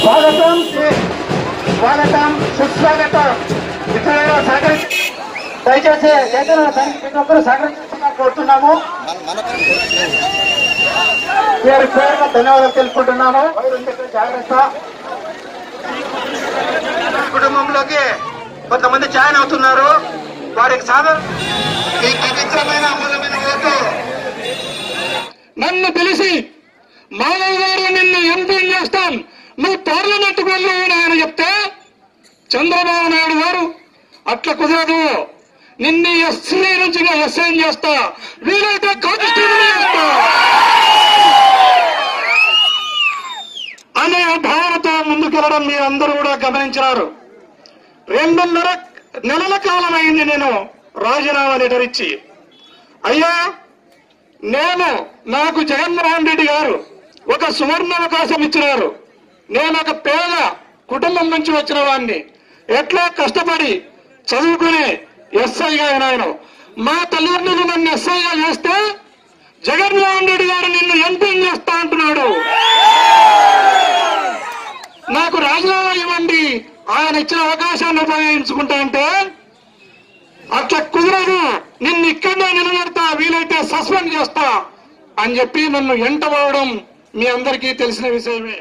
స్వాగతం స్వాగతం సుస్వాగతం. మిత్రులను సహకరించి దయచేసి ప్రతి ఒక్కరు సహకరించాలని కోరుతున్నాము. పేరు పేరుగా ధన్యవాదాలు తెలుపుకుంటున్నాము. జాగ్రత్త. కుటుంబంలోకి కొంతమంది జాయిన్ అవుతున్నారు. వారికి సాధారణ పవిత్రమైన అమూల్యమైన ఓటు. నన్ను తెలిసి మాధవ్ గారు నిన్ను ఎంపీ చేస్తాం, నువ్వు పార్లమెంట్ కు వెళ్ళి ఆయన చెప్తే చంద్రబాబు నాయుడు గారు అట్లా కుదరదు, నిన్ను ఎస్సీ నుంచి ఎస్ఐ చేస్తా, వీలైతే కానిస్టేబుల్ చేస్తా అనే భావనతో ముందుకెళ్లడం మీరందరూ కూడా గమనించినారు. 2.5 నెలల కాలం అయింది నేను రాజీనామా లెటర్ ఇచ్చి. అయ్యా, నాకు జగన్మోహన్ రెడ్డి గారు ఒక సువర్ణ అవకాశం ఇచ్చినారు. నేను ఒక పేద కుటుంబం నుంచి వచ్చిన వాడిని, ఎట్లా కష్టపడి చదువుకుని ఎస్ఐగా అయినాను. మా తల్లిదండ్రులు నన్ను ఎస్ఐగా చేస్తే జగన్మోహన్ రెడ్డి గారు నిన్ను ఎంపీ చేస్తా అంటున్నాడు. నాకు రాజీనామా ఇవ్వండి, ఆయన ఇచ్చిన అవకాశాన్ని ఉపయోగించుకుంటా అంటే అట్లా కుదరదు, నిన్ను ఇక్కడనే నిలబెడతా, వీలైతే సస్పెండ్ చేస్తా అని చెప్పి నన్ను ఎంటబోవడం మీ అందరికీ తెలిసిన విషయమే.